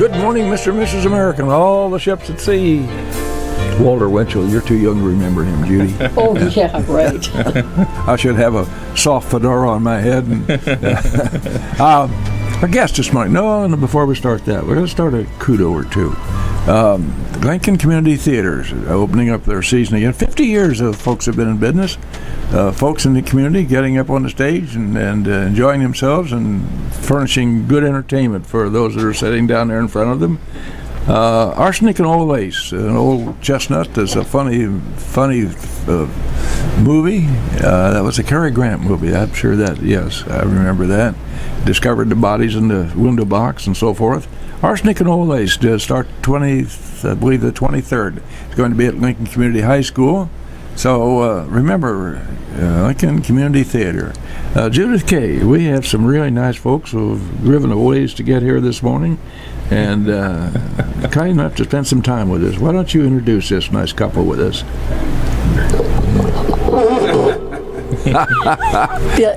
Good morning, Mr. and Mrs. America, and all the ships at sea. Walter Winchell, you're too young to remember him, Judy. Oh, yeah, right. I should have a soft fedora on my head. And, our guest this morning, no, before we start that, we're going to start a kudo or two. Lincoln Community Theaters opening up their season again. 50 years of folks have been in business. Folks in the community getting up on the stage and enjoying themselves and furnishing good entertainment for those that are sitting down there in front of them. Arsenic and Old Lace, an old chestnut, is a funny movie. That was a Cary Grant movie. I'm sure that, yes, I remember that. Discovered the bodies in the window box and so forth. Arsenic and Old Lace start I believe the 23rd. It's going to be at Lincoln Community High School. So remember, Lincoln Community Theater. Judith K., we have some really nice folks who have driven a ways to get here this morning and kind enough to spend some time with us. Why don't you introduce this nice couple with us?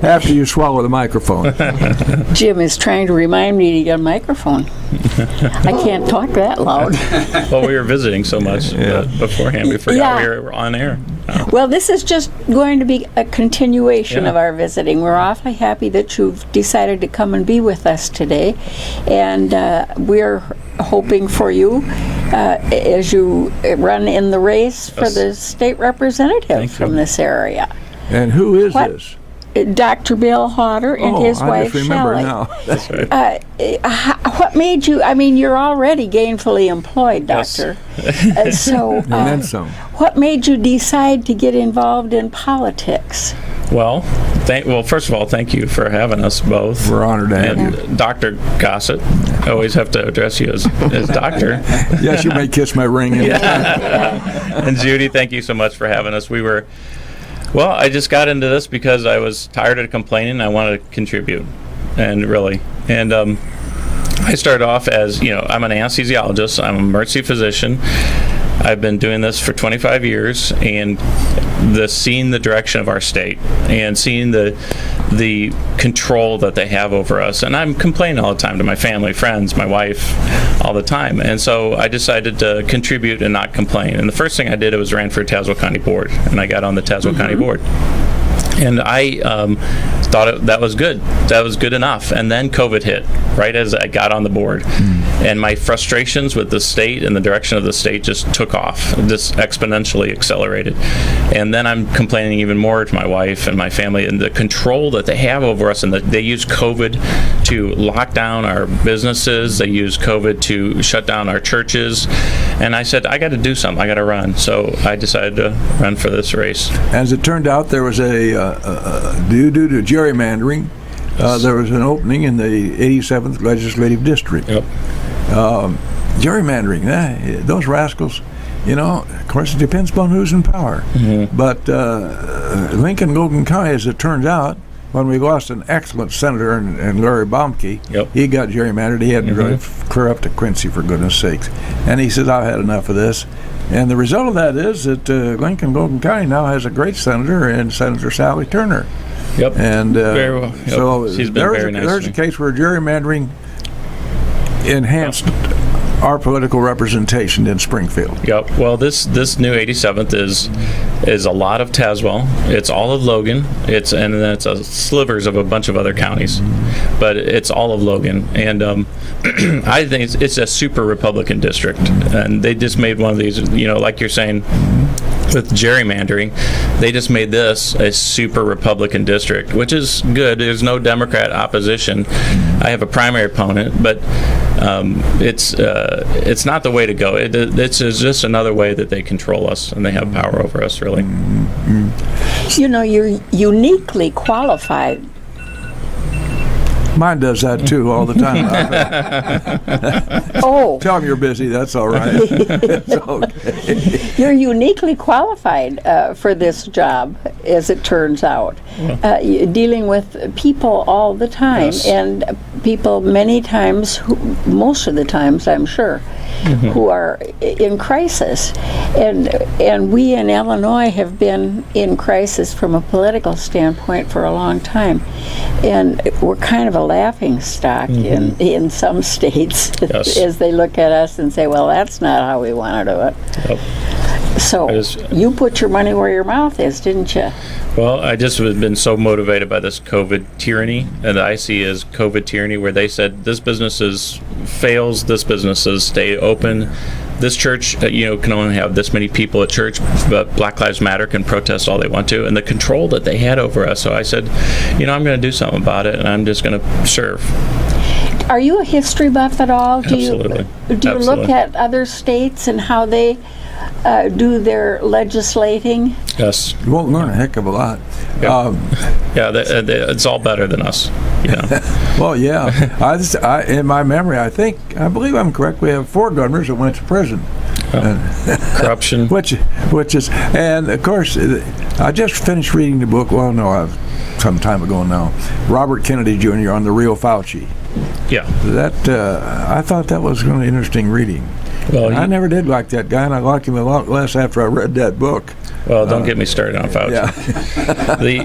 After you swallow the microphone. Jim is trying to remind me to get a microphone. I can't talk that loud. Well, we were visiting so much beforehand, we forgot we were on air. Oh. Well, this is just going to be a continuation of our visiting. We're awfully happy that you've decided to come and be with us today, and we're hoping for you as you run in the race for the state representative from this area. And who is this? Dr. Bill Hauter and his wife, just remember Shelley. now. That's right. What made you, you're already gainfully employed, Doctor. Yes. So, and then some. What made you decide to get involved in politics? Well, first of all, thank you for having us both. We're honored to have you. Dr. Gossett. I always have to address you as doctor. Yes, you may kiss my ring. And Judy, thank you so much for having us. I just got into this because I was tired of complaining. I wanted to contribute, and I started off as, I'm an anesthesiologist. I'm an emergency physician. I've been doing this for 25 years, and seeing the direction of our state and seeing the control that they have over us. And I'm complaining all the time to my family, friends, my wife, all the time. And so I decided to contribute and not complain. And the first thing I did was ran for Tazewell County Board, and I got on the Tazewell County Board. And I thought that was good. That was good enough. And then COVID hit right as I got on the board. And my frustrations with the state and the direction of the state just took off, just exponentially accelerated. And then I'm complaining even more to my wife and my family and the control that they have over us, and that they use COVID to lock down our businesses. They use COVID to shut down our churches. And I said, I got to do something. I got to run. So I decided to run for this race. As it turned out, there was due to gerrymandering, there was an opening in the 87th Legislative District. Yep. Gerrymandering, those rascals, of course it depends upon who's in power. Mm-hmm. But Lincoln Logan County, as it turns out, when we lost an excellent senator in Larry Baumke, he got gerrymandered. He had to drive clear up to Quincy, for goodness sakes. And he said, I've had enough of this. And the result of that is that Lincoln Logan County now has a great senator in Senator Sally Turner. Yep. And very well. Yep. So she's been very nice. There's a case where gerrymandering enhanced our political representation in Springfield. Yep. Well, this new 87th is a lot of Tazewell. It's all of Logan. And then it's slivers of a bunch of other counties, but it's all of Logan. And I think it's a super Republican district, and they just made one of these. Like you're saying, with gerrymandering, they just made this a super Republican district, which is good. There's no Democrat opposition. I have a primary opponent, but it's not the way to go. It's just another way that they control us, and they have power over us, really. You're uniquely qualified. Mine does that too all the time. Oh. Tell them you're busy, that's all right. It's okay. You're uniquely qualified for this job, as it turns out. Dealing with people all the time, and people many times, most of the times, I'm sure, who are in crisis. And we in Illinois have been in crisis from a political standpoint for a long time. And we're kind of a laughing stock in some states as they look at us and say, well, that's not how we want to do it. Yep. So you put your money where your mouth is, didn't you? Well, I just have been so motivated by this COVID tyranny, and I see as COVID tyranny where they said this business fails, this businesses stay open. This church, can only have this many people at church, but Black Lives Matter can protest all they want to, and the control that they had over us. So I said, I'm going to do something about it, and I'm just going to serve. Are you a history buff at all? Absolutely. Do you look at other states and how they do their legislating? Yes. You won't learn a heck of a lot. It's all better than us. Well, yeah. I in my memory, I believe I'm correct. We have 4 governors that went to prison. Corruption. which is, and of course, I just finished reading the book. Well, no, some time ago now. Robert Kennedy Jr. on the real Fauci. Yeah. That I thought that was really interesting reading. Well, I never did like that guy, and I liked him a lot less after I read that book. Well, don't get me started on Fauci.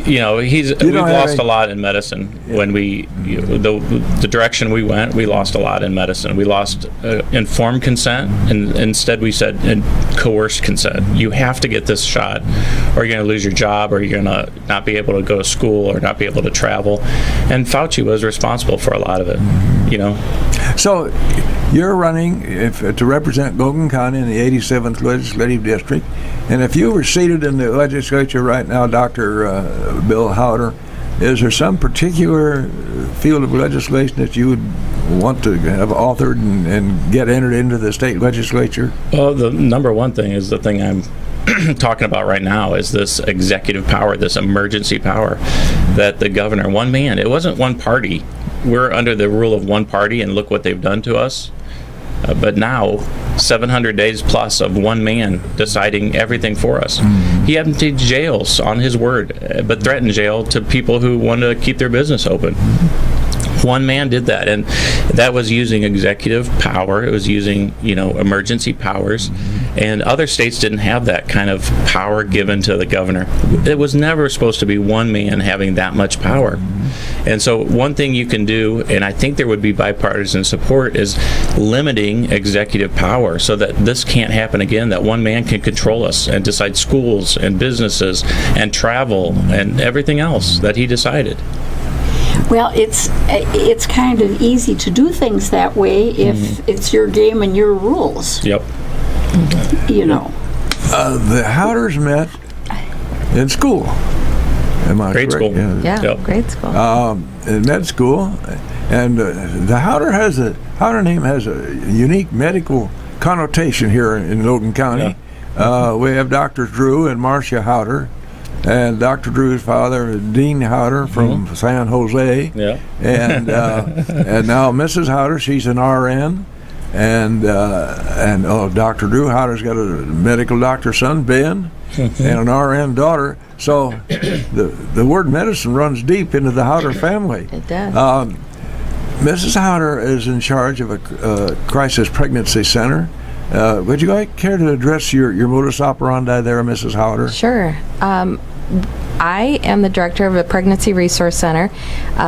Yeah. We've lost a lot in medicine when the direction we went. We lost a lot in medicine. We lost informed consent, and instead we said coerced consent. You have to get this shot, or you're going to lose your job, or you're going to not be able to go to school, or not be able to travel. And Fauci was responsible for a lot of it. So you're running to represent Logan County in the 87th Legislative District, and if you were seated in the legislature right now, Dr. Bill Hauter, is there some particular field of legislation that you would want to have authored and get entered into the state legislature? Well, the number one thing is the thing I'm talking about right now is this executive power, this emergency power that the governor, one man, it wasn't one party. We're under the rule of one party, and look what they've done to us. But now, 700 days plus of one man deciding everything for us. He emptied jails on his word, but threatened jail to people who wanted to keep their business open. One man did that, and that was using executive power. It was using, emergency powers, and other states didn't have that kind of power given to the governor. It was never supposed to be one man having that much power. And so one thing you can do, and I think there would be bipartisan support, is limiting executive power so that this can't happen again, that one man can control us and decide schools and businesses and travel and everything else that he decided. Well, it's kind of easy to do things that way if it's your game and your rules. Yep. The Hauters met in school. Am I grade correct? School. Yeah, Yep. grade school. In med school, and the Hauter name has a unique medical connotation here in Logan County. Yeah. We have Drs. Drew and Marcia Hauter, and Dr. Drew's father, Dean Hauter from San Jose. Yeah. And and now Mrs. Hauter, she's an RN, and Dr. Drew Hauter's got a medical doctor son, Ben, and an RN daughter. So the word medicine runs deep into the Hauter family. It does. Mrs. Hauter is in charge of a crisis pregnancy center. Would you care to address your modus operandi there, Mrs. Hauter? Sure. I am the director of a pregnancy resource center,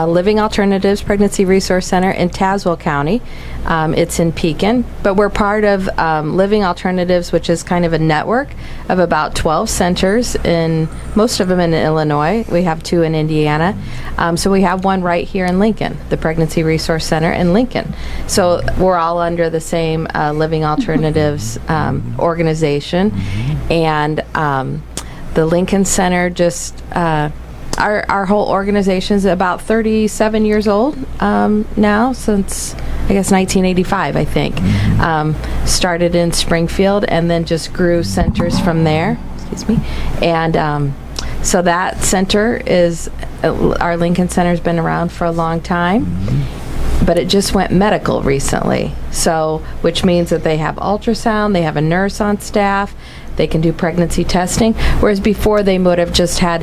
Living Alternatives Pregnancy Resource Center in Tazewell County. It's in Pekin, but we're part of Living Alternatives, which is kind of a network of about 12 centers, most of them in Illinois. We have 2 in Indiana. So we have one right here in Lincoln, the Pregnancy Resource Center in Lincoln. So we're all under the same Living Alternatives organization. And the Lincoln Center our whole organization is about 37 years old now, since I guess 1985, I think. Started in Springfield and then just grew centers from there. Excuse me. And so that center our Lincoln Center's been around for a long time. But it just went medical recently, which means that they have ultrasound, they have a nurse on staff, they can do pregnancy testing, whereas before they would have just had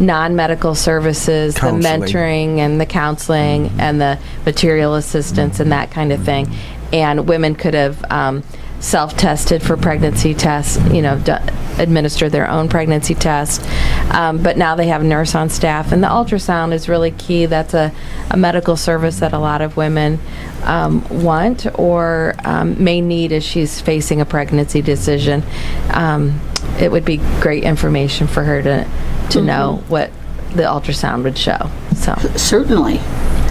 non-medical services, Counseling. the mentoring and the counseling and the material assistance and that kind of thing. and women could have self-tested for pregnancy tests, administer their own pregnancy test. But now they have a nurse on staff, and the ultrasound is really key. That's a medical service that a lot of women want or may need as she's facing a pregnancy decision. It would be great information for her to know what the ultrasound would show. So Certainly.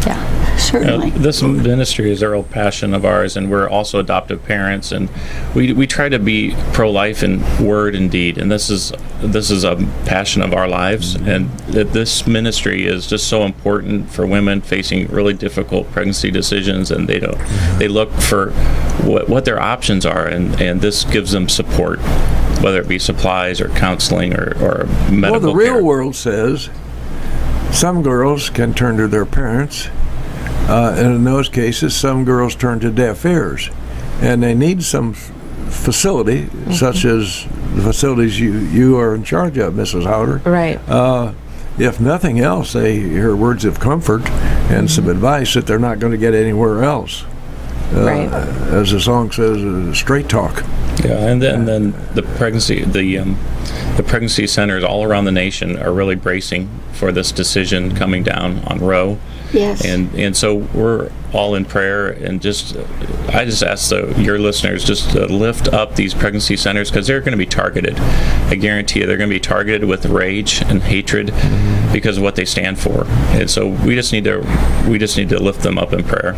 yeah. Certainly. This ministry is a real passion of ours, and we're also adoptive parents, and we try to be pro-life in word and deed, and this is a passion of our lives, and this ministry is just so important for women facing really difficult pregnancy decisions, and they look for what their options are, and this gives them support, whether it be supplies or counseling or medical Well, the real care. world says some girls can turn to their parents, and in those cases, some girls turn to deaf ears, and they need some facility, such as the facilities you are in charge of, Mrs. Hauter. Right. If nothing else, they hear words of comfort and some advice that they're not going to get anywhere else. Right. As the song says, straight talk. Yeah, and then the pregnancy centers all around the nation are really bracing for this decision coming down on Roe. Yes. And so we're all in prayer, and I just ask your listeners just to lift up these pregnancy centers, because they're going to be targeted. I guarantee you they're going to be targeted with rage and hatred because of what they stand for. And so we just need to lift them up in prayer.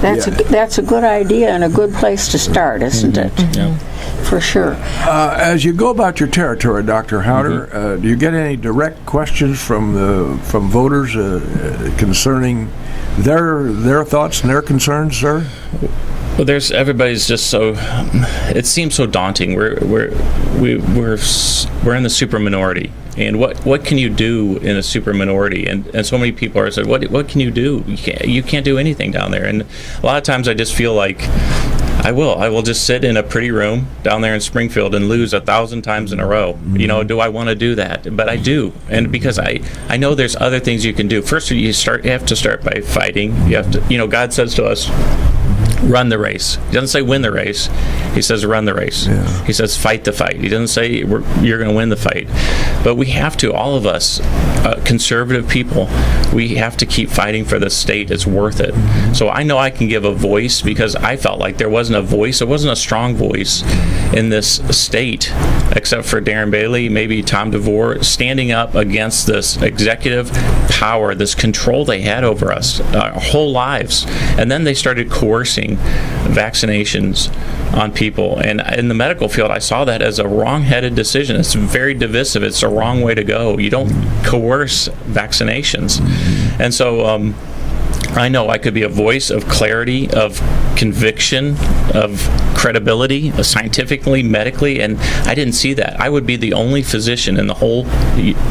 That's a good idea and a good place to start, isn't it? Yeah. For sure. As you go about your territory, Dr. Hauter, do you get any direct questions from voters concerning their thoughts and their concerns, sir? Well, everybody's just so. It seems so daunting. We're in the super minority, and what can you do in a super minority? And so many people are said, what can you do? You can't do anything down there. And a lot of times I just feel like I will just sit in a pretty room down there in Springfield and lose 1,000 times in a row. Do I want to do that? But I do, and because I know there's other things you can do. First, you have to start by fighting. You have to. God says to us, run the race. He doesn't say win the race. He says run the race. Yeah. He says fight the fight. He doesn't say you're going to win the fight. But we have to, all of us, conservative people, we have to keep fighting for this state. It's worth it. So I know I can give a voice, because I felt like there wasn't a voice. There wasn't a strong voice in this state, except for Darren Bailey, maybe Tom DeVore, standing up against this executive power, this control they had over us our whole lives. And then they started coercing vaccinations on people, and in the medical field I saw that as a wrong-headed decision. It's very divisive. It's a wrong way to go. You don't coerce vaccinations. And so I know I could be a voice of clarity, of conviction, of credibility, scientifically, medically, and I didn't see that. I would be the only physician in the whole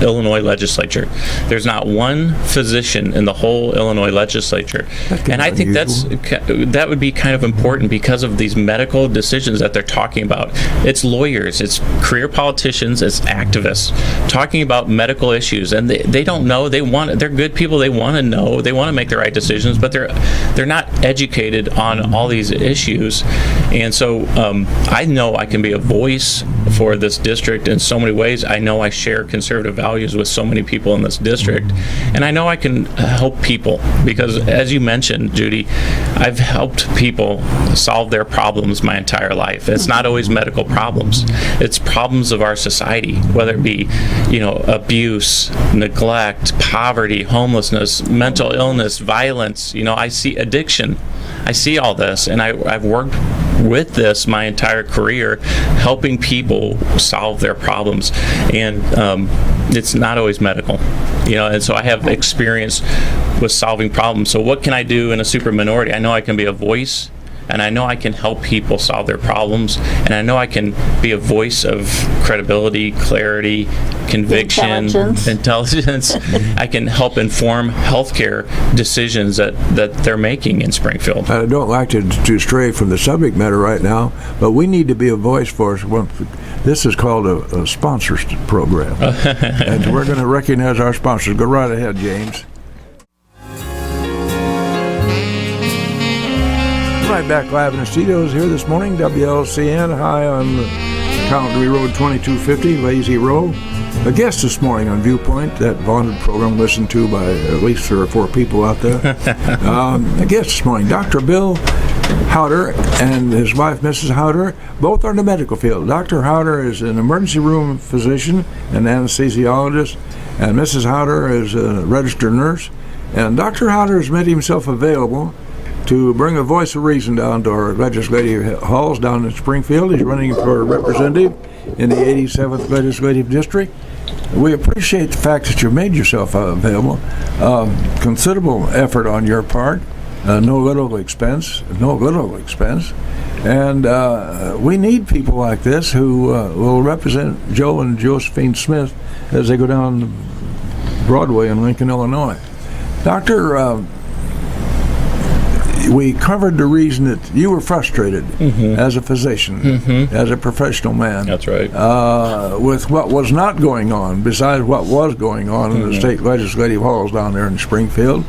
Illinois legislature. There's not one physician in the whole Illinois legislature. And I think that would be kind of important because of these medical decisions that they're talking about. It's lawyers, it's career politicians, it's activists talking about medical issues, and they don't know. They're good people. They want to know. They want to make the right decisions, but they're not educated on all these issues. And so I know I can be a voice for this district in so many ways. I know I share conservative values with so many people in this district, and I know I can help people, because as you mentioned, Judy, I've helped people solve their problems my entire life. It's not always medical problems. It's problems of our society, whether it be abuse, neglect, poverty, homelessness, mental illness, violence. I see addiction. I see all this, and I've worked with this my entire career, helping people solve their problems, and it's not always medical, and so I have experience with solving problems. So what can I do in a super minority? I know I can be a voice, and I know I can help people solve their problems, and I know I can be a voice of credibility, clarity, conviction, intelligence. I can help inform healthcare decisions that they're making in Springfield. I don't like to stray from the subject matter right now, but we need to be a voice for us. This is called a sponsors program, and we're going to recognize our sponsors. Go right ahead, James. right back live in the studios here this morning. WLCN, high on Country Road 2250, Lazy Row. A guest this morning on Viewpoint, that vaunted program listened to by at least 3 or 4 people out there. A guest this morning, Dr. Bill Hauter and his wife, Mrs. Hauter, both are in the medical field. Dr. Hauter is an emergency room physician and anesthesiologist, and Mrs. Hauter is a registered nurse. And Dr. Hauter has made himself available to bring a voice of reason down to our legislative halls down in Springfield. He's running for representative in the 87th Legislative District. We appreciate the fact that you've made yourself available. Considerable effort on your part, no little expense. And we need people like this who will represent Joe and Josephine Smith as they go down Broadway in Lincoln, Illinois. Doctor, we covered the reason that you were frustrated as a physician, as a professional man. That's right. With what was not going on, besides what was going on in the state legislative halls down there in Springfield.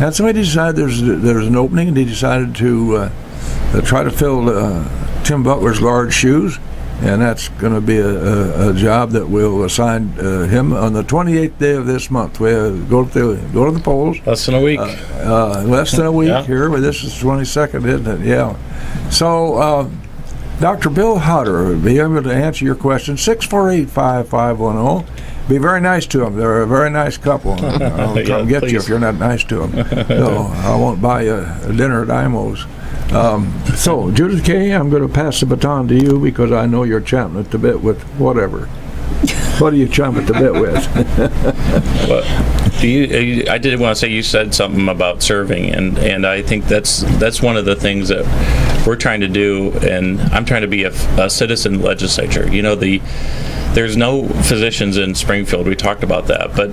And so he decided there's an opening, and he decided to try to fill Tim Butler's large shoes. And that's going to be a job that we'll assign him on the 28th day of this month. We go to the polls. Less than a week. Less than a week here, but this is 22nd, isn't it? Yeah. So, Dr. Bill Hauter will be able to answer your question. 648-5510. Be very nice to them. They're a very nice couple. I'll come get you if you're not nice to them. So I won't buy you a dinner at Imo's. So, Judith Kay, I'm going to pass the baton to you because I know you're chomping at the bit with whatever. What are you chomping at the bit with? Well, I did want to say you said something about serving, and I think that's one of the things that we're trying to do, and I'm trying to be a citizen legislature. You know, there's no physicians in Springfield. We talked about that, but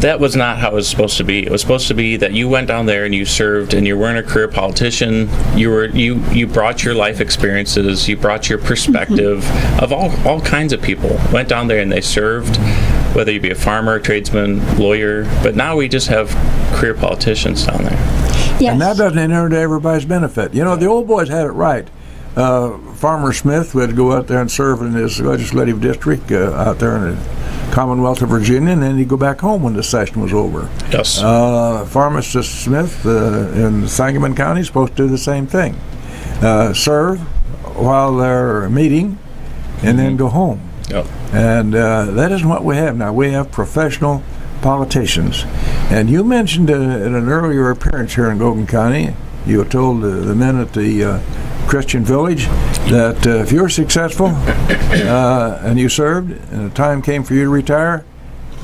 that was not how it was supposed to be. It was supposed to be that you went down there and you served, and you weren't a career politician. You brought your life experiences, you brought your perspective of all kinds of people. Went down there and they served, whether you be a farmer, tradesman, lawyer. But now we just have career politicians down there. Yes. And that doesn't enter to everybody's benefit. You know, the old boys had it right. Farmer Smith would go out there and serve in his legislative district out there in the Commonwealth of Virginia, and then he'd go back home when the session was over. Yes. Pharmacist Smith in Sangamon County is supposed to do the same thing. Serve while they're meeting and then go home. Yep. And that isn't what we have now. We have professional politicians. And you mentioned in an earlier appearance here in Logan County, you told the men at the Christian Village that if you were successful and you served and the time came for you to retire,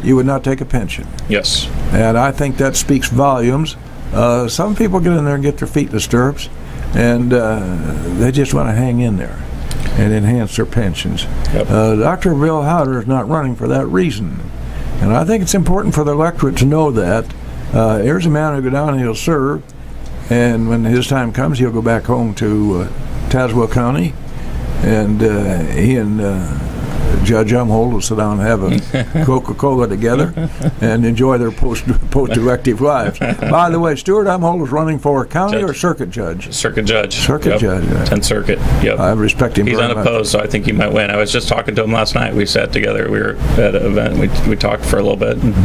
you would not take a pension. Yes. And I think that speaks volumes. Some people get in there and get their feet in the stirrups, and they just want to hang in there and enhance their pensions. Yep. Dr. Bill Hauter is not running for that reason. And I think it's important for the electorate to know that. Here's a man who'll go down and he'll serve, and when his time comes, he'll go back home to Tazewell County, and he and Judge Umhold will sit down and have a Coca-Cola together and enjoy their post-elective lives. By the way, Stuart Umhold is running for county or circuit judge? Circuit judge. Circuit judge. 10th Circuit. Yep. I respect him He's very unopposed, much. so I think he might win. I was just talking to him last night. We sat together. We were at an event. We talked for a little bit. And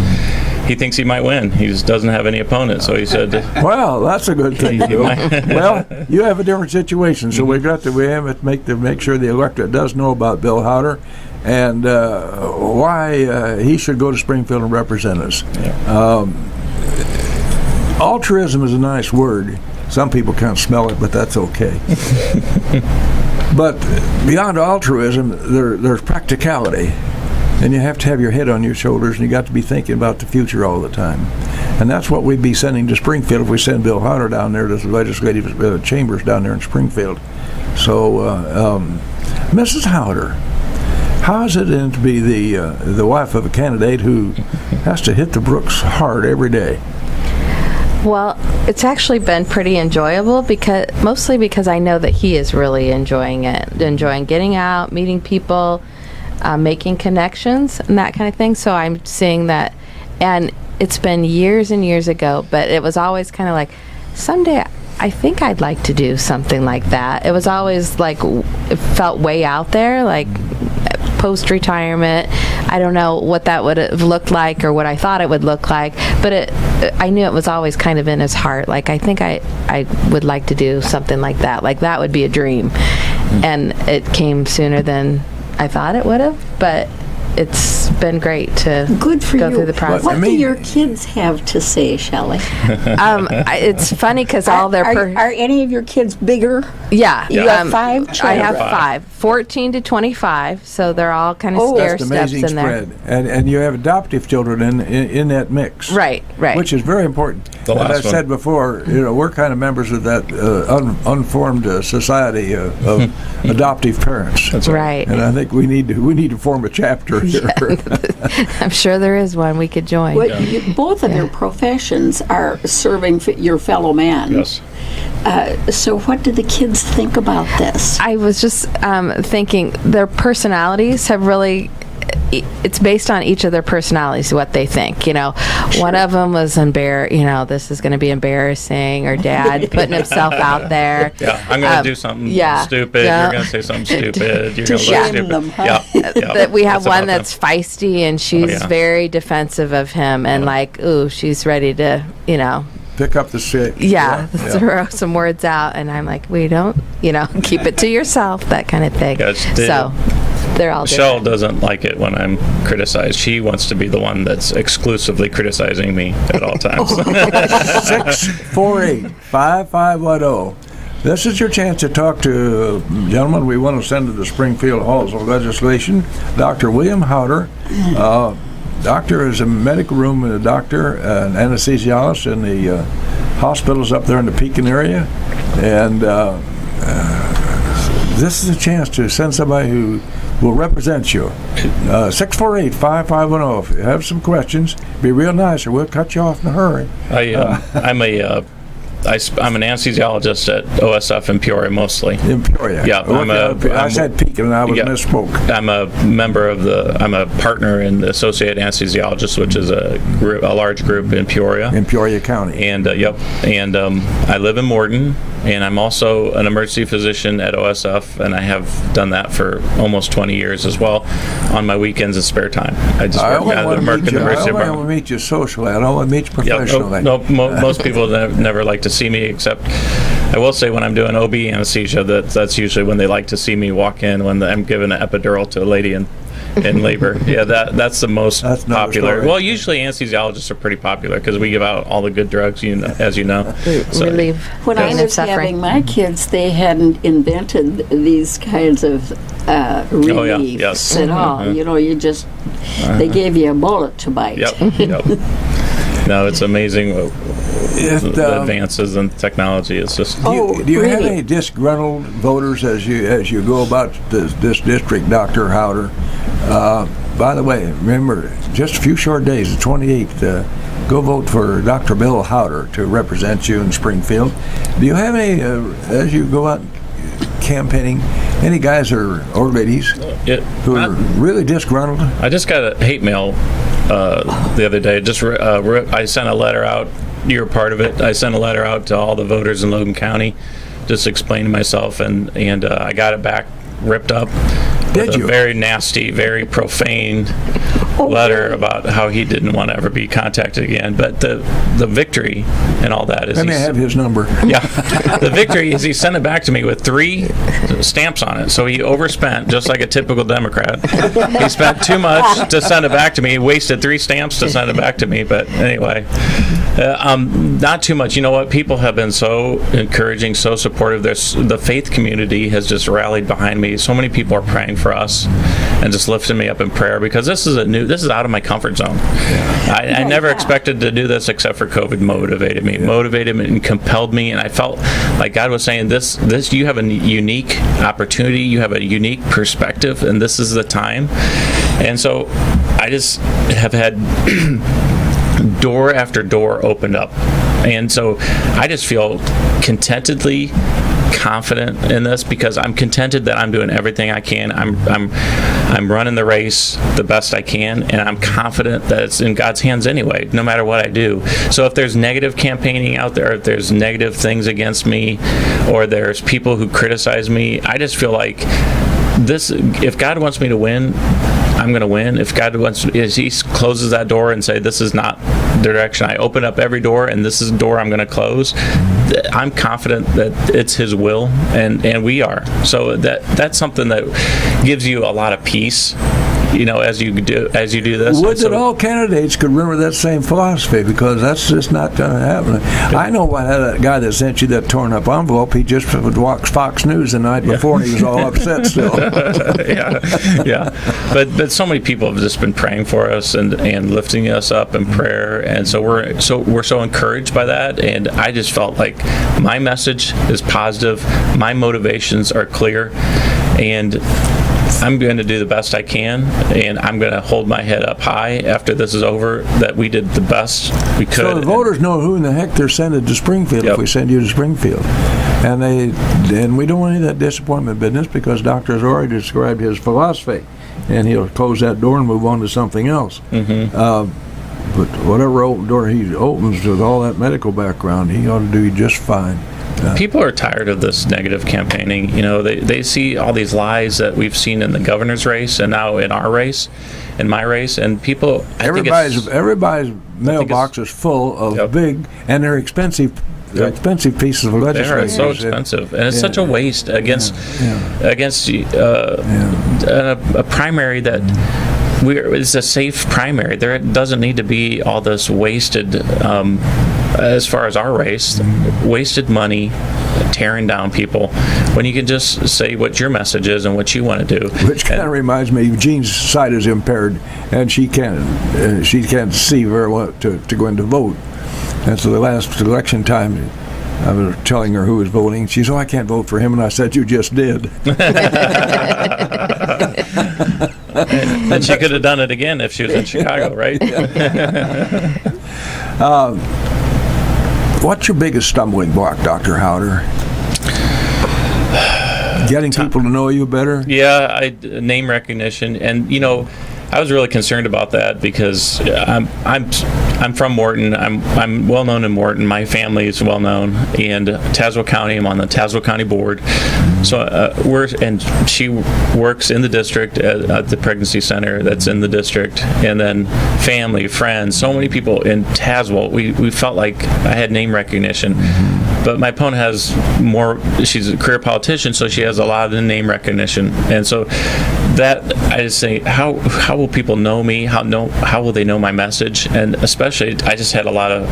he thinks he might win. He just doesn't have any opponents, so he said. Well, that's a good thing to do. Well, you have a different situation, so we have to make sure the electorate does know about Bill Hauter and why he should go to Springfield and represent us. Yeah. Altruism is a nice word. Some people can't smell it, but that's okay. But beyond altruism, there's practicality. And you have to have your head on your shoulders, and you got to be thinking about the future all the time. And that's what we'd be sending to Springfield if we send Bill Hauter down there to the legislative chambers down there in Springfield. So, Mrs. Hauter, how is it to be the wife of a candidate who has to hit the brooks hard every day? Well, it's actually been pretty enjoyable mostly because I know that he is really enjoying it, enjoying getting out, meeting people, making connections and that kind of thing. So I'm seeing that, and it's been years and years ago, but it was always kind of like, someday I think I'd like to do something like that. It was always like, it felt way out there, like post-retirement. I don't know what that would have looked like or what I thought it would look like, but I knew it was always kind of in his heart. Like, I think I would like to do something like that. Like, that would be a dream. And it came sooner than I thought it would have, but it's been great to Good for go you. through the process. What do your kids have to say, Shelley? It's funny because all their are any of your kids bigger? yeah, You have 5 children. I have 5, 14 to 25, so they're all kind of Oh, stair That's an steps amazing in there. spread. And you have adoptive children in that mix. Right. Which is very important. The As I last one. said before, we're kind of members of that unformed society of adoptive parents. That's Right. And I think we need to form a chapter here. I'm sure there is one we could join. Both of your professions are serving your fellow man. Yes. So what do the kids think about this? I was just thinking their personalities have really, it's based on each of their personalities, what they think. One of them was this is going to be embarrassing, or dad putting himself out there. Yeah, I'm going to do something stupid. yeah. You're going to say something stupid. You're To going to look shame stupid. them, huh? Yeah. That we have That's one about that's feisty, and she's yeah. very defensive of him, and she's ready to, Pick up the shit. throw some words out, and I'm like, we don't, keep it to yourself, that kind of thing. Yes, So they're all Michelle different. doesn't like it when I'm criticized. She wants to be the one that's exclusively criticizing me at all times. 648-5510. This is your chance to talk to a gentleman we want to send to the Springfield Halls of Legislation, Dr. William Hauter. Doctor is a medical room doctor, an anesthesiologist in the hospitals up there in the Pekin area. And this is a chance to send somebody who will represent you. 648-5510. If you have some questions, be real nice or we'll cut you off in a hurry. I'm an anesthesiologist at OSF in Peoria mostly. In Peoria. Yeah, I said Pekin and I was misspoke. I'm a I'm a partner in the Associate Anesthesiologists, which is a large group in Peoria. In Peoria County. And I live in Morton, and I'm also an emergency physician at OSF, and I have done that for almost 20 years as well, on my weekends and spare time. I just work out at the Emergency I only want Department. to meet you socially. I don't want to meet you Yeah, professionally. most people never like to see me, except I will say when I'm doing OB anesthesia, that's usually when they like to see me walk in when I'm giving an epidural to a lady in labor. Yeah, that's the most popular. story. Well, usually anesthesiologists are pretty popular because we give out all the good drugs, as you know. So, Relieve When I pain and was having suffering. my kids, they hadn't invented these kinds of reliefs yes. at all. You just, they gave you a bullet to bite. Yep. No, it's amazing the advances in technology. It's just Do you have really? any disgruntled voters as you go about this district, Dr. Hauter? By the way, remember, just a few short days, the 28th, go vote for Dr. Bill Hauter to represent you in Springfield. Do you have any, as you go out campaigning, any guys or ladies who are really disgruntled? I just got a hate mail the other day. I sent a letter out. You're part of it. I sent a letter out to all the voters in Logan County, just explaining myself, and I got it back ripped up. Did you? A very nasty, very profane letter about how he didn't want to ever be contacted again. But the victory and all that is. Let me have his number. Yeah, the victory is he sent it back to me with 3 stamps on it. So he overspent, just like a typical Democrat. He spent too much to send it back to me. He wasted 3 stamps to send it back to me. But anyway, not too much. You know what? People have been so encouraging, so supportive. The faith community has just rallied behind me. So many people are praying for us and just lifting me up in prayer, because this is out of my comfort zone. I never expected to do this, except for COVID motivated me and compelled me, and I felt like God was saying, this you have a unique opportunity, you have a unique perspective, and this is the time. And so I just have had door after door opened up, and so I just feel contentedly confident in this because I'm contented that I'm doing everything I can. I'm running the race the best I can, and I'm confident that it's in God's hands anyway, no matter what I do. So if there's negative campaigning out there, if there's negative things against me, or there's people who criticize me, I just feel like if God wants me to win, I'm going to win. If God wants, if He closes that door and say, this is not the direction, I open up every door and this is the door I'm going to close, I'm confident that it's His will, and we are. So that's something that gives you a lot of peace, as you do this. Would that all candidates could remember that same philosophy, because that's just not going to happen. I know that guy that sent you that torn up envelope, he just would watch Fox News the night before and he was all upset still. yeah. But so many people have just been praying for us and lifting us up in prayer, and so we're so encouraged by that. And I just felt like my message is positive, my motivations are clear, and I'm going to do the best I can, and I'm going to hold my head up high after this is over, that we did the best we could. So the voters know who in the heck they're sending to Springfield. If we send you to Springfield. And we don't want any of that disappointment business, because Dr. has already described his philosophy, and he'll close that door and move on to something else. But whatever door he opens with all that medical background, he ought to do just fine. People are tired of this negative campaigning. They see all these lies that we've seen in the governor's race and now in our race, in my race, and people. Everybody's mailbox is full of big, and they're expensive. They're expensive pieces of legislation. They are so expensive, and it's such a waste against a primary that. It's a safe primary. There doesn't need to be all this wasted, as far as our race, wasted money, tearing down people, when you can just say what your message is and what you want to do. Which kind of reminds me, Jean's sight is impaired, and she can't see very well to go in to vote. And so the last election time, I was telling her who was voting. She said, I can't vote for him. And I said, you just did. And she could have done it again if she was in Chicago, right? What's your biggest stumbling block, Dr. Hauter? Getting people to know you better? Yeah, name recognition. And, I was really concerned about that, because I'm from Morton. I'm well known in Morton. My family is well known, and Tazewell County. I'm on the Tazewell County board. So and she works in the district at the pregnancy center that's in the district, and then family, friends, so many people in Tazewell. We felt like I had name recognition. But my opponent has more. She's a career politician, so she has a lot of name recognition, and so that I just say, how will people know me? How will they know my message? And especially, I just had a lot of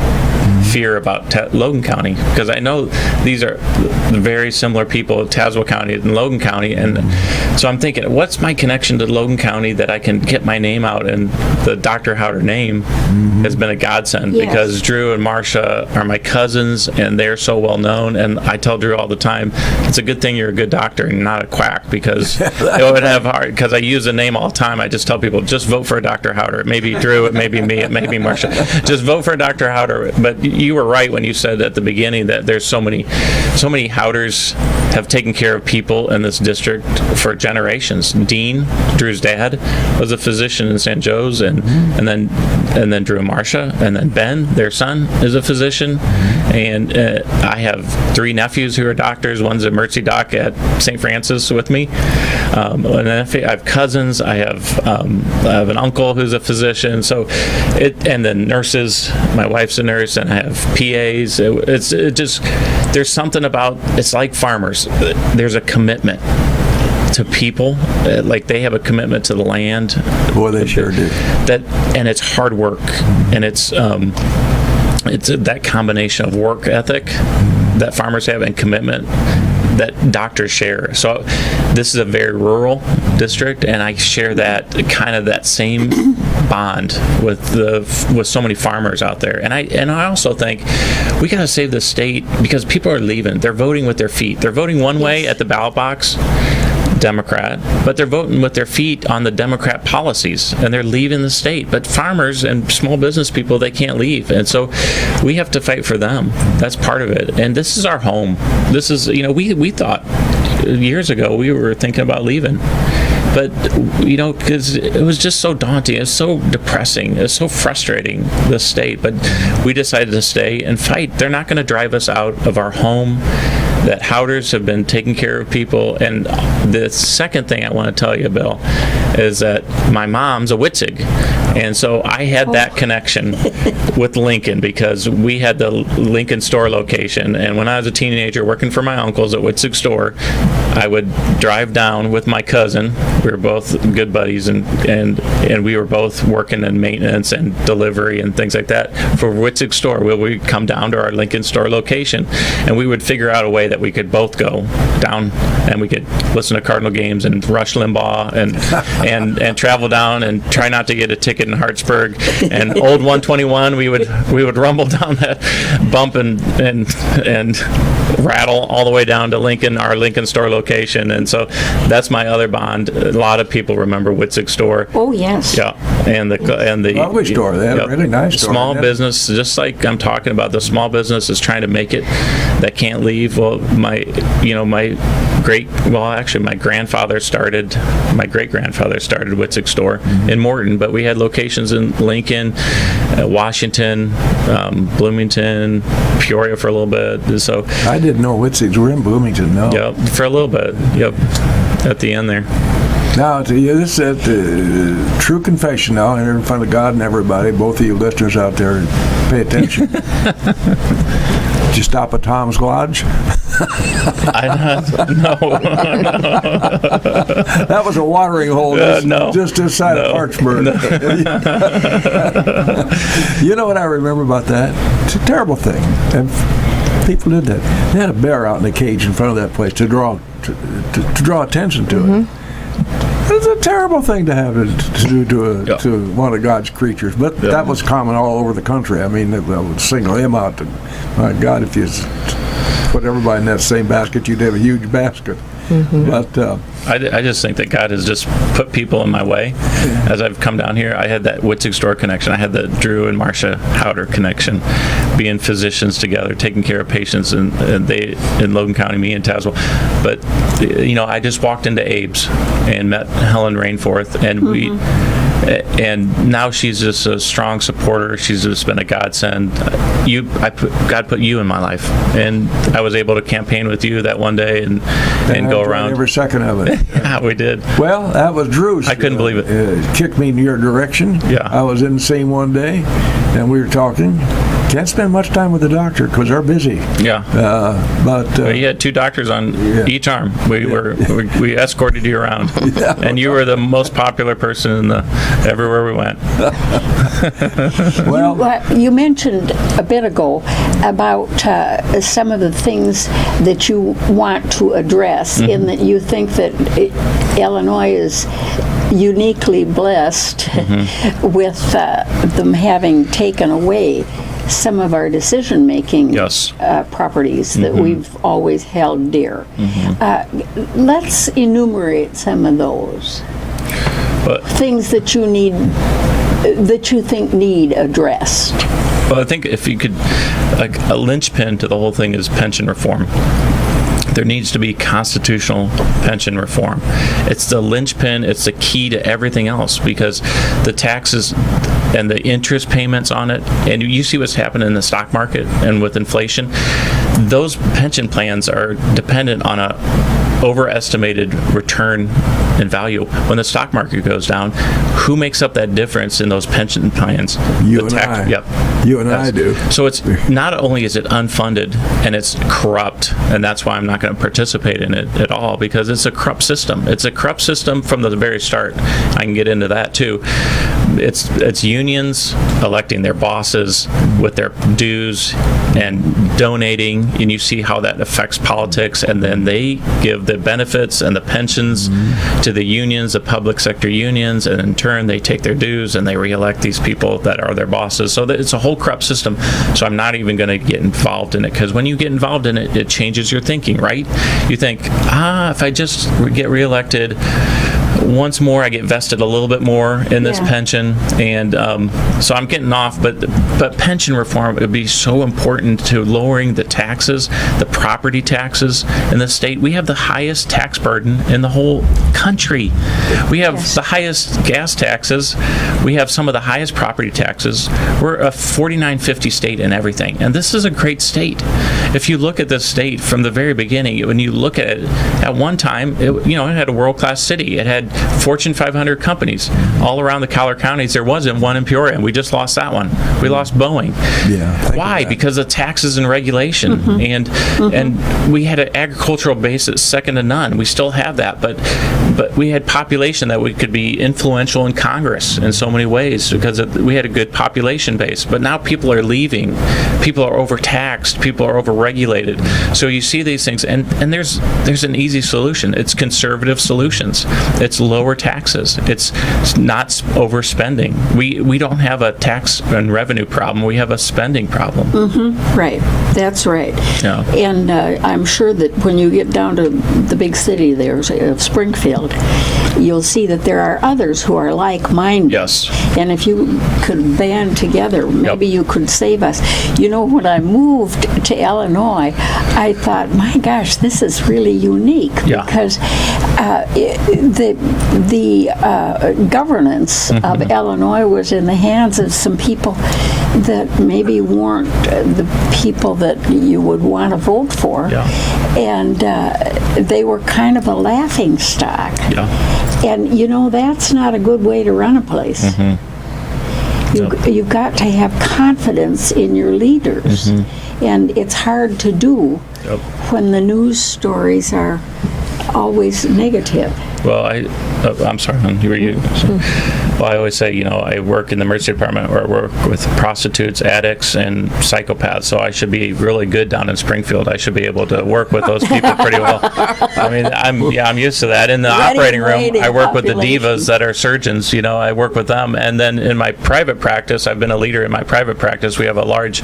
fear about Logan County, because I know these are very similar people, Tazewell County and Logan County, and so I'm thinking, what's my connection to Logan County that I can get my name out? And the Dr. Hauter name has been a godsend, because Drew and Marcia are my cousins, and they're so well known. And I tell Drew all the time, it's a good thing you're a good doctor and not a quack, because it would have hard. Because I use the name all the time. I just tell people, just vote for Dr. Hauter. It may be Drew, it may be me, it may be Marcia. Just vote for Dr. Hauter. But you were right when you said at the beginning that there's so many Hauters have taken care of people in this district for generations. Dean, Drew's dad, was a physician in St. Joe's, and then Drew and Marcia, and then Ben, their son, is a physician, and I have 3 nephews who are doctors. One's a emergency doc at St. Francis with me, and then I have cousins. I have an uncle who's a physician. So, and then nurses. My wife's a nurse, and I have PAs. It just there's something about, it's like farmers. There's a commitment to people, like they have a commitment to the land. Boy, they sure do. And it's hard work, and it's that combination of work ethic that farmers have and commitment that doctors share. So this is a very rural district, and I share that same bond with so many farmers out there. And I also think we got to save the state, because people are leaving. They're voting with their feet. They're voting one way at the ballot box. Democrat, but they're voting with their feet on the Democrat policies, and they're leaving the state. But farmers and small business people, they can't leave, and so we have to fight for them. That's part of it. And this is our home. This is, we thought years ago we were thinking about leaving. But, because it was just so daunting, it was so depressing, it was so frustrating, the state. But we decided to stay and fight. They're not going to drive us out of our home. That Hauters have been taking care of people. And the second thing I want to tell you, Bill, is that my mom's a Witzig. And so I had that connection with Lincoln because we had the Lincoln store location. And when I was a teenager working for my uncles at Witzig store, I would drive down with my cousin. We were both good buddies, and we were both working in maintenance and delivery and things like that for Witzig store. We'd come down to our Lincoln store location, and we would figure out a way that we could both go down, and we could listen to Cardinal games and Rush Limbaugh and travel down and try not to get a ticket in Hartsburg. And old 121, we would rumble down that bump and rattle all the way down to Lincoln, our Lincoln store location. And so that's my other bond. A lot of people remember Witzig store. Oh, yes. Yeah, and the lovely store. They had a really nice store. Small business, just like I'm talking about, the small business is trying to make it that can't leave. Well, my great-grandfather started Witzig store in Morton, but we had locations in Lincoln, Washington, Bloomington, Peoria for a little bit. So I didn't know Witzigs were in Bloomington. No. Yep, for a little bit. Yep, at the end there. Now, this is true confession now, and in front of God and everybody, both of you listeners out there, pay attention. Did you stop at Tom's Lodge? No. That was a watering hole just this side of Hartsburg. No. You know what I remember about that? It's a terrible thing. And people did that. They had a bear out in a cage in front of that place to draw attention to it. It's a terrible thing to have to do to one of God's creatures, but that was common all over the country. I mean, they would single him out. And, my God, if you put everybody in that same basket, you'd have a huge basket. Mm-hmm. But I just think that God has just put people in my way. As I've come down here, I had that Witzig store connection. I had the Drew and Marcia Hauter connection, being physicians together, taking care of patients, and they in Logan County, me and Tazewell. But I just walked into Abe's and met Helen Rainforth, and and now she's just a strong supporter. She's just been a godsend. God put you in my life, and I was able to campaign with you that one day and go around. Every second of it. Yeah, we did. Well, that was Drew's. I couldn't believe it. Kicked me in your direction. Yeah. I was in the same one day, and we were talking. Can't spend much time with the doctor because they're busy. Yeah. But you had two doctors on each arm. We escorted you around, and you were the most popular person everywhere we went. Well, you mentioned a bit ago about some of the things that you want to address, in that you think that Illinois is uniquely blessed with them having taken away some of our decision-making properties that we've always held dear. Let's enumerate some of those things that you think need addressed. Well, I think if you could, a linchpin to the whole thing is pension reform. There needs to be constitutional pension reform. It's the linchpin, it's the key to everything else, because the taxes and the interest payments on it, and you see what's happening in the stock market and with inflation, those pension plans are dependent on a overestimated return in value. When the stock market goes down, who makes up that difference in those pension plans? You and I. Yep. You and I do. So it's not only is it unfunded and it's corrupt, and that's why I'm not going to participate in it at all, because it's a corrupt system. It's a corrupt system from the very start. I can get into that too. it's unions electing their bosses with their dues and donating, and you see how that affects politics, and then they give the benefits and the pensions to the unions, the public sector unions, and in turn they take their dues and they reelect these people that are their bosses. So that it's a whole corrupt system. So I'm not even going to get involved in it, because when you get involved in it, it changes your thinking, right? You think, if I just get reelected once more, I get vested a little bit more in this pension, and so I'm getting off. But pension reform would be so important to lowering the taxes, the property taxes in the state. We have the highest tax burden in the whole country. We have the highest gas taxes. We have some of the highest property taxes. We're a 4950 state in everything, and this is a great state. If you look at this state from the very beginning, when you look at it, at one time, it had a world-class city. It had Fortune 500 companies all around the Collier counties. There wasn't one in Peoria, and we just lost that one. We lost Boeing. Yeah. Why? Because of taxes and regulation, and we had an agricultural base that's second to none. We still have that, but we had population that we could be influential in Congress in so many ways because we had a good population base. But now people are leaving. People are overtaxed. People are overregulated. So you see these things, and there's an easy solution. It's conservative solutions. It's lower taxes. It's not overspending. We don't have a tax and revenue problem. We have a spending problem. Right. That's right. Yeah. And I'm sure that when you get down to the big city there of Springfield, you'll see that there are others who are like-minded. Yes. And if you could band together, maybe you could save us. When I moved to Illinois, I thought, my gosh, this is really unique because the governance of Illinois was in the hands of some people that maybe weren't the people that you would want to vote for. And they were kind of a laughing stock. And that's not a good way to run a place. You've got to have confidence in your leaders. And it's hard to do when the news stories are always negative. Well, I'm sorry, hon. Were you? Well, I always say, I work in the emergency department where I work with prostitutes, addicts, and psychopaths, so I should be really good down in Springfield. I should be able to work with those people pretty well. I mean, I'm used to that. In the operating room, I work with the divas that are surgeons. I work with them. And then in my private practice, I've been a leader in my private practice. We have a large,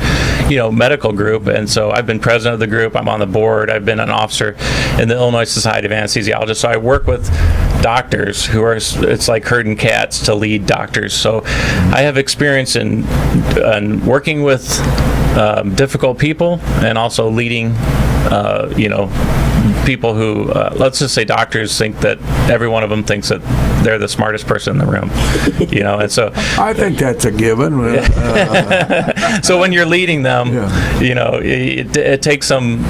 medical group, and so I've been president of the group. I'm on the board. I've been an officer in the Illinois Society of Anesthesiologists. So I work with doctors who are, it's like herding cats to lead doctors. So I have experience in working with difficult people and also leading, people who, let's just say doctors think that every one of them thinks that they're the smartest person in the room, and so. I think that's a given. So when you're leading them, it takes some,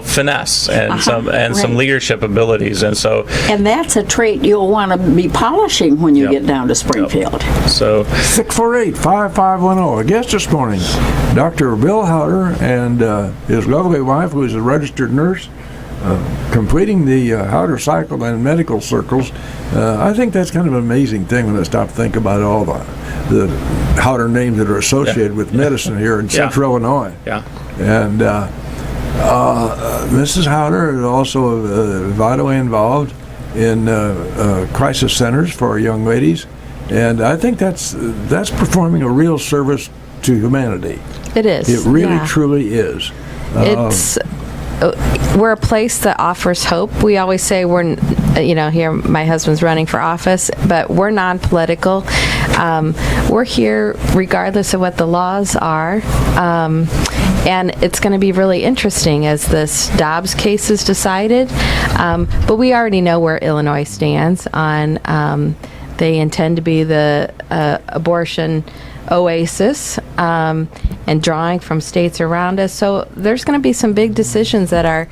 finesse and some leadership abilities, and so. And that's a trait you'll want to be polishing when you get down to Springfield. So 648-5510. Our guest this morning, Dr. Bill Hauter, and his lovely wife, who is a registered nurse, completing the Hauter cycle and medical circles. I think that's kind of an amazing thing when I stop to think about all the Hauter names that are associated with medicine here in Central Illinois. And Mrs. Hauter is also vitally involved in crisis centers for young ladies, and I think that's performing a real service to humanity. It is. It really, truly is. We're a place that offers hope. We always say here my husband's running for office, but we're non-political. We're here regardless of what the laws are. And it's going to be really interesting as this Dobbs case is decided. But we already know where Illinois stands on they intend to be the abortion oasis and drawing from states around us. So there's going to be some big decisions that our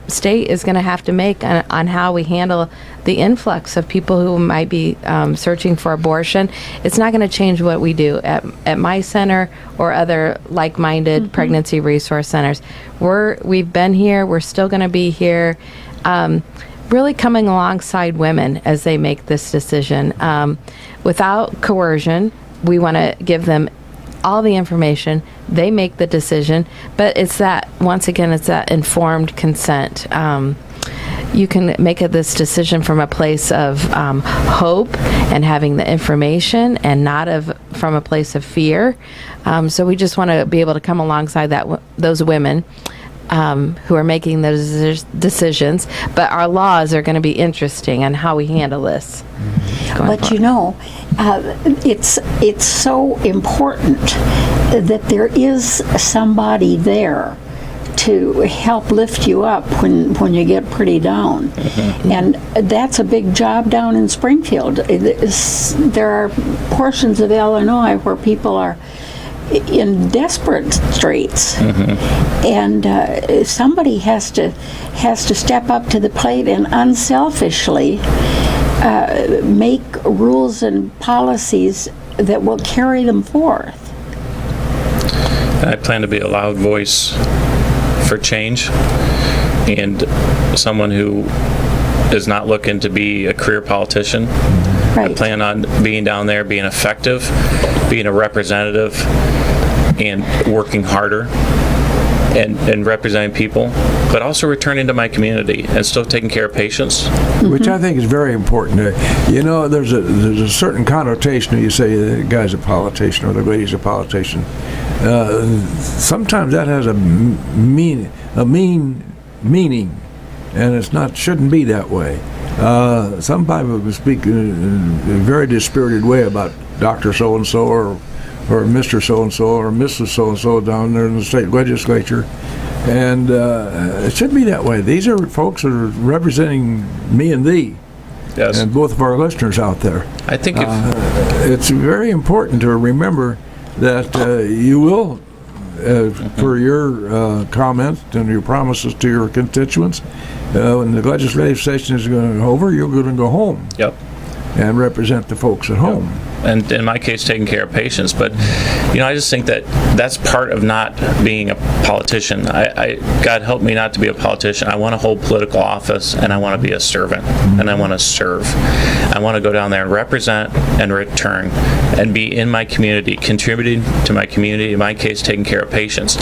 state is going to have to make on how we handle the influx of people who might be searching for abortion. It's not going to change what we do at my center or other like-minded pregnancy resource centers. We've been here. We're still going to be here. really coming alongside women as they make this decision. Without coercion, we want to give them all the information. They make the decision, but it's that, once again, it's that informed consent. You can make this decision from a place of hope and having the information, and not from a place of fear. So we just want to be able to come alongside those women who are making those decisions. But our laws are going to be interesting on how we handle this. But you know, it's so important that there is somebody there to help lift you up when you get pretty down. And that's a big job down in Springfield. There are portions of Illinois where people are in desperate straits, and somebody has to step up to the plate and unselfishly make rules and policies that will carry them forth. I plan to be a loud voice for change, and someone who is not looking to be a career politician. Right. I plan on being down there, being effective, being a representative, and working harder and representing people, but also returning to my community and still taking care of patients. Which I think is very important. You know, there's a certain connotation when you say the guy's a politician or the lady's a politician. Sometimes that has a mean meaning, and it's not, shouldn't be that way. Some people speak in a very dispirited way about Dr. So-and-so or Mr. So-and-so or Mrs. So-and-so down there in the state legislature. And it should be that way. These are folks that are representing me and thee. Yes. And both of our listeners out there. I think it's very important to remember that you will, for your comments and your promises to your constituents, when the legislative session is over, you're going to go home. Yep. And represent the folks at home. And in my case, taking care of patients. But, you know, I just think that that's part of not being a politician. God help me not to be a politician. I want to hold political office, and I want to be a servant, and I want to serve. I want to go down there and represent and return and be in my community, contributing to my community, in my case, taking care of patients.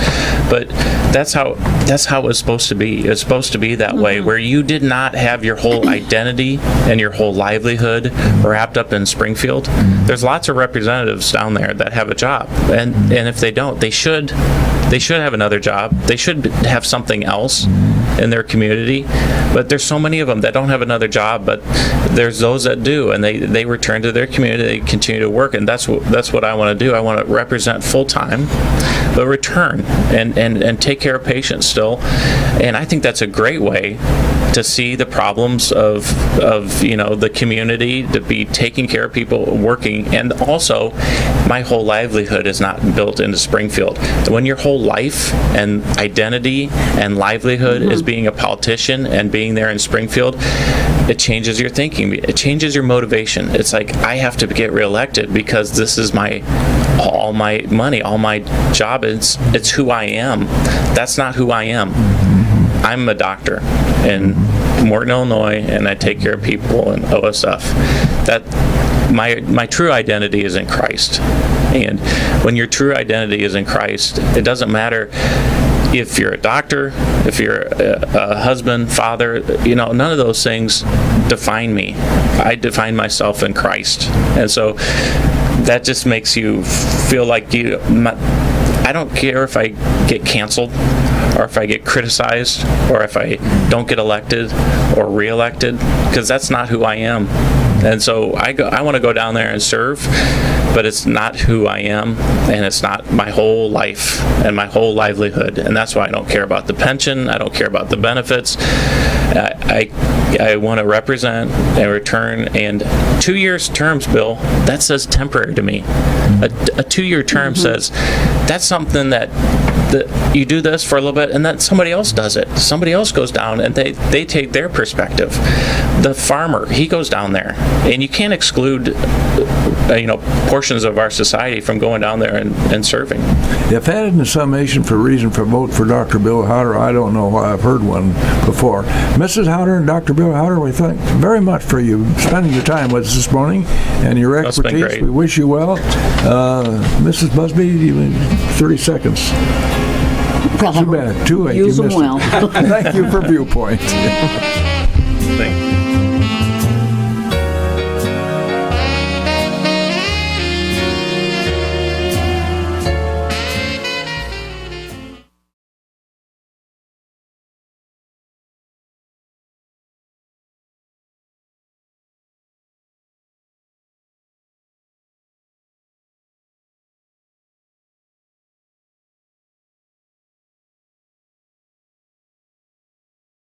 But that's how it's supposed to be. It's supposed to be that way, where you did not have your whole identity and your whole livelihood wrapped up in Springfield. There's lots of representatives down there that have a job, and if they don't, they should have another job. They should have something else in their community. But there's so many of them that don't have another job, but there's those that do, and they return to their community, they continue to work, and that's what I want to do. I want to represent full time, but return and take care of patients still. And I think that's a great way to see the problems of the community, to be taking care of people, working. And also, my whole livelihood is not built into Springfield. When your whole life and identity and livelihood is being a politician and being there in Springfield, it changes your thinking. It changes your motivation. It's like, I have to get reelected because this is all my money, all my job. It's who I am. That's not who I am. I'm a doctor in Morton, Illinois, and I take care of people in OSF. That my true identity is in Christ. And when your true identity is in Christ, it doesn't matter if you're a doctor, if you're a husband, father, none of those things define me. I define myself in Christ. And so that just makes you feel like I don't care if I get canceled, or if I get criticized, or if I don't get elected or reelected, because that's not who I am. And so I want to go down there and serve, but it's not who I am, and it's not my whole life and my whole livelihood. And that's why I don't care about the pension. I don't care about the benefits. I want to represent and return. And 2 years terms, Bill, that says temporary to me. A 2-year term says that's something that you do this for a little bit, and then somebody else does it. Somebody else goes down, and they take their perspective. The farmer, he goes down there, and you can't exclude portions of our society from going down there and serving. If added in summation for reason for vote for Dr. Bill Hauter, I don't know why I've heard one before. Mrs. Hauter and Dr. Bill Hauter, we thank very much for you spending your time with us this morning and your That's been expertise. great. We wish you well. Mrs. Busby, 30 seconds. Well, Too bad. Too late. use You them missed it. well. Thank you for Viewpoint. Thank you.